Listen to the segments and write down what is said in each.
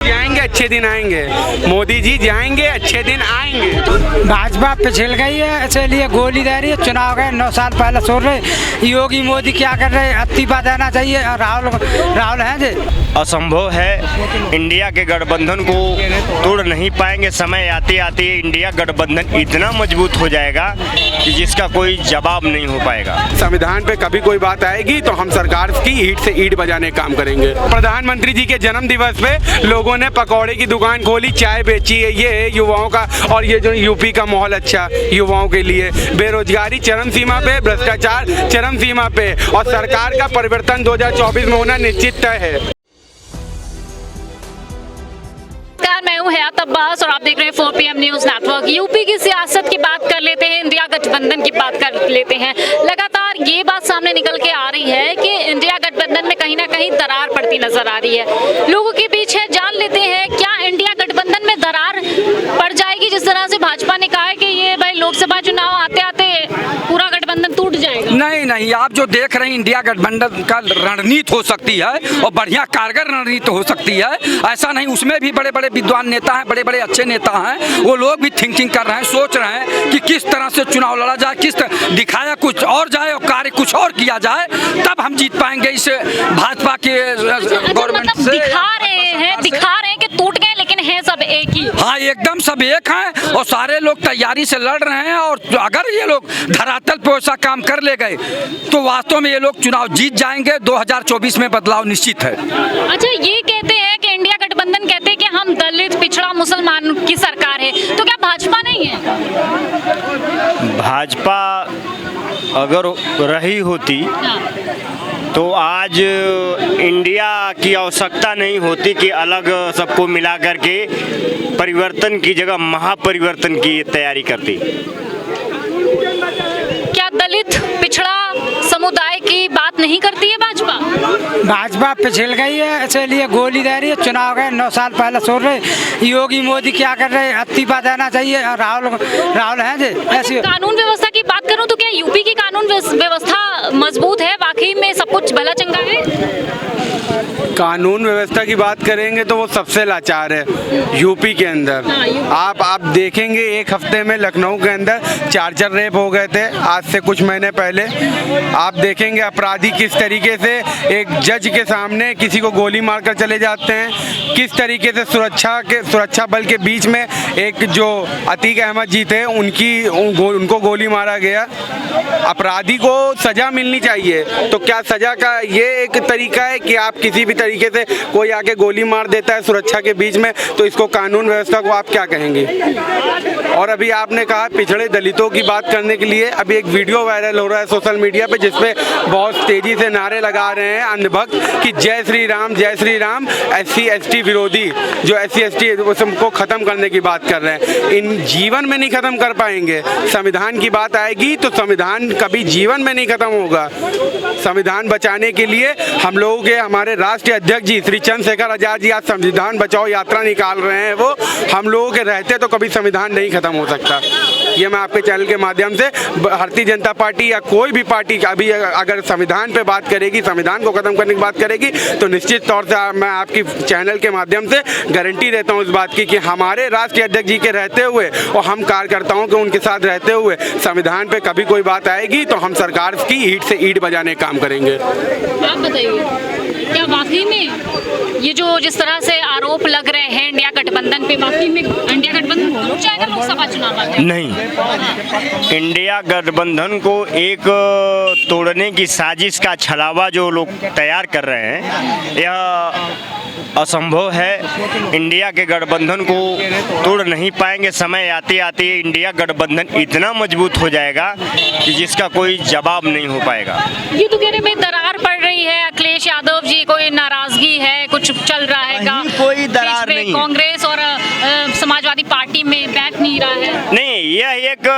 जाएंगे अच्छे दिन आएंगे, मोदी जी जाएंगे अच्छे दिन आएंगे। भाजपा पिछड़ गई है, इसलिए गोली दे रही है। चुनाव गए 9 साल पहले छोड़ रहे। योगी मोदी क्या कर रहे हैं, इस्तीफा देना चाहिए। राहुल है जी। असंभव है, इंडिया के गठबंधन को तोड़ नहीं पाएंगे। समय आते आते इंडिया गठबंधन इतना मजबूत हो जाएगा कि जिसका कोई जवाब नहीं हो पाएगा। संविधान पे कभी कोई बात आएगी तो हम सरकार की ईंट से ईंट बजाने का काम करेंगे। प्रधानमंत्री जी के जन्म दिवस पे लोगों ने पकौड़े की दुकान खोली, चाय बेची है। ये है युवाओं का, और ये जो यूपी का माहौल अच्छा युवाओं के लिए। बेरोजगारी चरम सीमा पे, भ्रष्टाचार चरम सीमा पे, और सरकार का परिवर्तन 2024 में होना निश्चित तय है। मैं हूं हयात अब्बास और आप देख रहे हैं 4 PM न्यूज नेटवर्क। यूपी की सियासत की बात कर लेते हैं, इंडिया गठबंधन की बात कर लेते हैं। लगातार ये बात सामने निकल के आ रही है कि इंडिया गठबंधन में कहीं ना कहीं दरार पड़ती नजर आ रही है। लोगों के बीच है, जान लेते हैं क्या इंडिया गठबंधन में दरार पड़ जाएगी। जिस तरह से भाजपा ने कहा है कि ये भाई लोकसभा चुनाव आते आते पूरा गठबंधन टूट जाएगा। नहीं, आप जो देख रहे हैं इंडिया गठबंधन का रणनीति हो सकती है और बढ़िया कारगर रणनीति हो सकती है। ऐसा नहीं, उसमें भी बड़े बड़े विद्वान नेता हैं, बड़े बड़े अच्छे नेता हैं। वो लोग भी थिंकिंग कर रहे हैं, सोच रहे हैं कि किस तरह से चुनाव लड़ा जाए, किस तरह दिखाया कुछ और जाए और कार्य कुछ और किया जाए, तब हम जीत पाएंगे इस भाजपा के गवर्नमेंट से। दिखा रहे हैं कि टूट गए, लेकिन है सब एक ही। हाँ, एकदम सब एक हैं और सारे लोग तैयारी से लड़ रहे हैं। और अगर ये लोग धरातल पे ऐसा काम कर ले गए तो वास्तव में ये लोग चुनाव जीत जाएंगे। 2024 में बदलाव निश्चित है। अच्छा, ये कहते हैं कि इंडिया गठबंधन कहते हैं कि हम दलित पिछड़ा मुसलमान की सरकार है, तो क्या भाजपा नहीं है? भाजपा अगर रही होती तो आज इंडिया की आवश्यकता नहीं होती कि अलग सबको मिला करके परिवर्तन की जगह महापरिवर्तन की तैयारी करती। क्या दलित पिछड़ा समुदाय की बात नहीं करती है भाजपा? भाजपा पिछड़ गई है, इसलिए गोली दे रही है। चुनाव गए 9 साल पहले छोड़ रहे। योगी मोदी क्या कर रहे हैं, इस्तीफा देना चाहिए। राहुल है जी। ऐसी कानून व्यवस्था की बात करूं तो क्या यूपी की कानून व्यवस्था मजबूत है? वाकई में सब कुछ भला चंगा है? कानून व्यवस्था की बात करेंगे तो वो सबसे लाचार है यूपी के अंदर। आप देखेंगे एक हफ्ते में लखनऊ के अंदर 4 रेप हो गए थे आज से कुछ महीने पहले। आप देखेंगे अपराधी किस तरीके से एक जज के सामने किसी को गोली मारकर चले जाते हैं। किस तरीके से सुरक्षा बल के बीच में एक जो अतीक अहमद जी थे उनको गोली मारा गया। अपराधी को सजा मिलनी चाहिए। तो क्या सजा का ये एक तरीका है कि आप किसी भी तरीके से कोई आके गोली मार देता है सुरक्षा के बीच में, तो इसको कानून व्यवस्था को आप क्या कहेंगे? और अभी आपने कहा पिछड़े दलितों की बात करने के लिए अभी एक वीडियो वायरल हो रहा है सोशल मीडिया पे, जिसपे बहुत तेजी से नारे लगा रहे हैं अंधभक्त कि जय श्री राम SC ST विरोधी, जो SC ST को खत्म करने की बात कर रहे हैं। इन जीवन में नहीं खत्म कर पाएंगे। संविधान की बात आएगी तो संविधान कभी जीवन में नहीं खत्म होगा। संविधान बचाने के लिए हम लोगों के हमारे राष्ट्रीय अध्यक्ष जी श्री चंद्रशेखर आजाद जी आज संविधान बचाओ यात्रा निकाल रहे हैं। वो हम लोगों के रहते तो कभी संविधान नहीं खत्म हो सकता। ये मैं आपके चैनल के माध्यम से भारतीय जनता पार्टी या कोई भी पार्टी अभी अगर संविधान पे बात करेगी, संविधान को खत्म करने की बात करेगी, तो निश्चित तौर से मैं आपकी चैनल के माध्यम से गारंटी देता हूँ इस बात की कि हमारे राष्ट्रीय अध्यक्ष जी के रहते हुए और हम कार्यकर्ताओं के उनके साथ रहते हुए संविधान पे कभी कोई बात आएगी तो हम सरकार की ईंट से ईंट बजाने का काम करेंगे। आप बताइए, क्या वाकई में ये जो जिस तरह से आरोप लग रहे हैं इंडिया गठबंधन पे, वाकई में इंडिया गठबंधन टूट जाएगा लोकसभा चुनाव में? नहीं, इंडिया गठबंधन को एक तोड़ने की साजिश का छलावा जो लोग तैयार कर रहे हैं, यह असंभव है। इंडिया के गठबंधन को तोड़ नहीं पाएंगे। समय आते आते इंडिया गठबंधन इतना मजबूत हो जाएगा कि जिसका कोई जवाब नहीं हो पाएगा। ये तो कह रहे हैं दरार पड़ रही है, अखिलेश यादव जी कोई नाराजगी है, कुछ चल रहा है का? कोई दरार नहीं। कांग्रेस और समाजवादी पार्टी में बैठ नहीं रहा है। नहीं, यह एक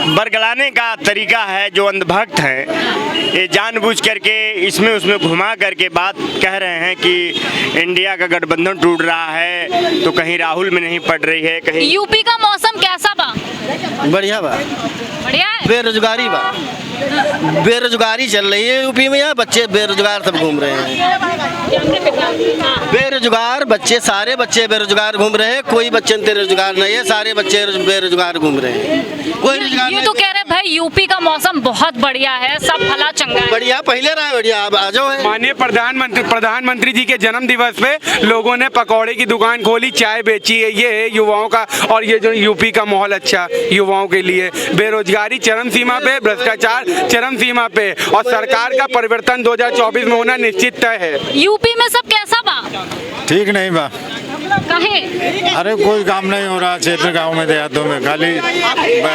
बरगलाने का तरीका है। जो अंधभक्त हैं ये जानबूझ करके इसमें उसमें घुमा करके बात कह रहे हैं कि इंडिया का गठबंधन टूट रहा है, तो कहीं राहुल में नहीं पड़ रही है, कहीं। यूपी का मौसम कैसा बा? बढ़िया बा, बढ़िया है। बेरोजगारी बा। बेरोजगारी चल रही है यूपी में, यहाँ बच्चे बेरोजगार सब घूम रहे हैं। बेरोजगार बच्चे, सारे बच्चे बेरोजगार घूम रहे हैं, कोई बच्चे रोजगार नहीं है, सारे बच्चे बेरोजगार घूम रहे हैं, कोई रोजगार ये तो कह रहे भाई यूपी का मौसम बहुत बढ़िया है, सब भला चंगा है। बढ़िया पहले रहा है, बढ़िया अब आ जाओ। माननीय प्रधानमंत्री जी के जन्म दिवस पे लोगों ने पकौड़े की दुकान खोली, चाय बेची है, ये है युवाओं का। और ये जो यूपी का माहौल अच्छा युवाओं के लिए, बेरोजगारी चरम सीमा पे, भ्रष्टाचार चरम सीमा पे, और सरकार का परिवर्तन 2024 में होना निश्चित तय है। यूपी में सब कैसा बा? ठीक नहीं बा। कहे अरे कोई काम नहीं हो रहा क्षेत्र गांव में, देहातों में खाली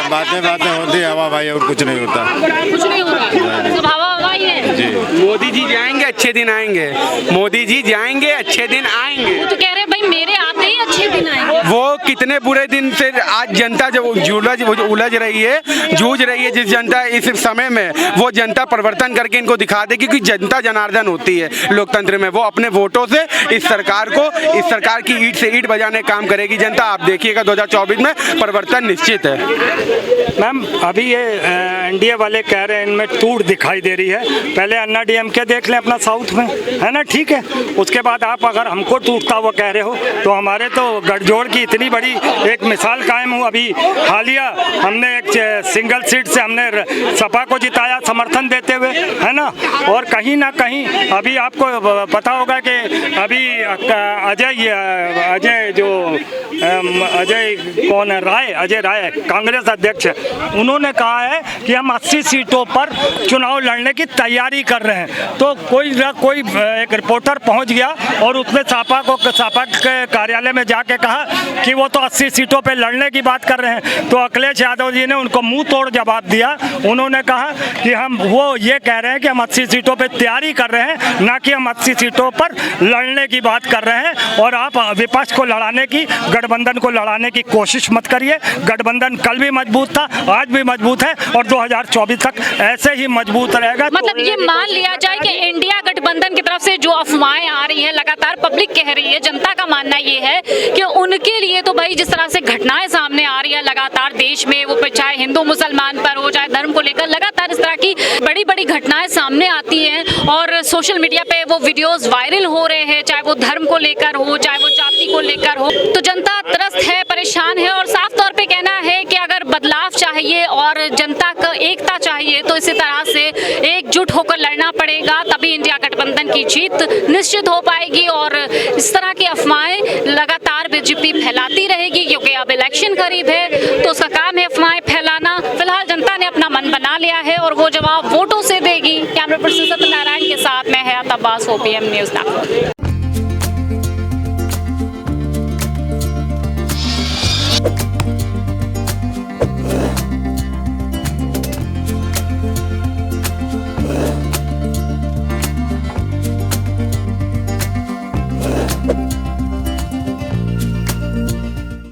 बातें होती है, हवा भाई, और कुछ नहीं होता। कुछ नहीं हो रहा, सब हवा हवाई है जी। मोदी जी जाएंगे अच्छे दिन आएंगे, मोदी जी जाएंगे अच्छे दिन आएंगे। वो तो कह रहे भाई मेरे आते ही अच्छे दिन आएंगे। वो कितने बुरे दिन से आज जनता जब उलझ रही है, जूझ रही है, जिस जनता इस समय में, वो जनता परिवर्तन करके इनको दिखा दे, क्योंकि जनता जनार्दन होती है लोकतंत्र में। वो अपने वोटों से इस सरकार की ईंट से ईंट बजाने काम करेगी जनता। आप देखिएगा 2024 में परिवर्तन निश्चित है। मैम अभी ये एनडीए वाले कह रहे हैं इनमें टूट दिखाई दे रही है, पहले अन्ना डीएमके देख लें अपना साउथ में, है ना, ठीक है। उसके बाद आप अगर हमको टूटता हुआ कह रहे हो, तो हमारे तो गठजोड़ की इतनी बड़ी एक मिसाल कायम हुई। अभी हालिया हमने एक सिंगल सीट से हमने सपा को जिताया समर्थन देते हुए, है ना। और कहीं ना कहीं अभी आपको पता होगा कि अभी अजय राय कांग्रेस अध्यक्ष, उन्होंने कहा है कि हम 80 सीटों पर चुनाव लड़ने की तैयारी कर रहे हैं। तो कोई एक रिपोर्टर पहुंच गया और उसने सापा के कार्यालय में जाके कहा कि वो तो 80 सीटों पे लड़ने की बात कर रहे हैं। तो अखिलेश यादव जी ने उनको मुंह तोड़ जवाब दिया। उन्होंने कहा कि वो ये कह रहे हैं कि हम 80 सीटों पे तैयारी कर रहे हैं, ना कि हम 80 सीटों पर लड़ने की बात कर रहे हैं। और आप विपक्ष को लड़ाने की, गठबंधन को लड़ाने की कोशिश मत करिए। गठबंधन कल भी मजबूत था, आज भी मजबूत है, और 2024 तक ऐसे ही मजबूत रहेगा। मतलब ये मान लिया जाए कि इंडिया गठबंधन की तरफ से जो अफवाहें आ रही हैं, लगातार पब्लिक कह रही है, जनता का मानना ये है कि उनके लिए तो भाई जिस तरह से घटनाएं सामने आ रही है लगातार देश में, वो चाहे हिंदू मुसलमान पर हो, चाहे धर्म को लेकर लगातार इस तरह की बड़ी बड़ी घटनाएं सामने आती हैं, और सोशल मीडिया पे वो वीडियोस वायरल हो रहे हैं, चाहे वो धर्म को लेकर हो, चाहे वो जाति को लेकर हो। तो जनता त्रस्त है, परेशान है, और साफ तौर पे कहना है कि अगर बदलाव चाहिए और जनता का एकता चाहिए, तो इसी तरह से एकजुट होकर लड़ना पड़ेगा, तभी इंडिया गठबंधन की जीत निश्चित हो पाएगी। और इस तरह की अफवाहें लगातार बीजेपी फैलाती रहेगी, क्योंकि अब इलेक्शन करीब है, तो उसका काम है अफवाहें फैलाना। फिलहाल जनता ने अपना मन बना लिया है और वो जवाब वोटों से देगी। कैमरा पर्सन सत्यनारायण के साथ मैं हयात अब्बास, OPM न्यूज़ नागपुर।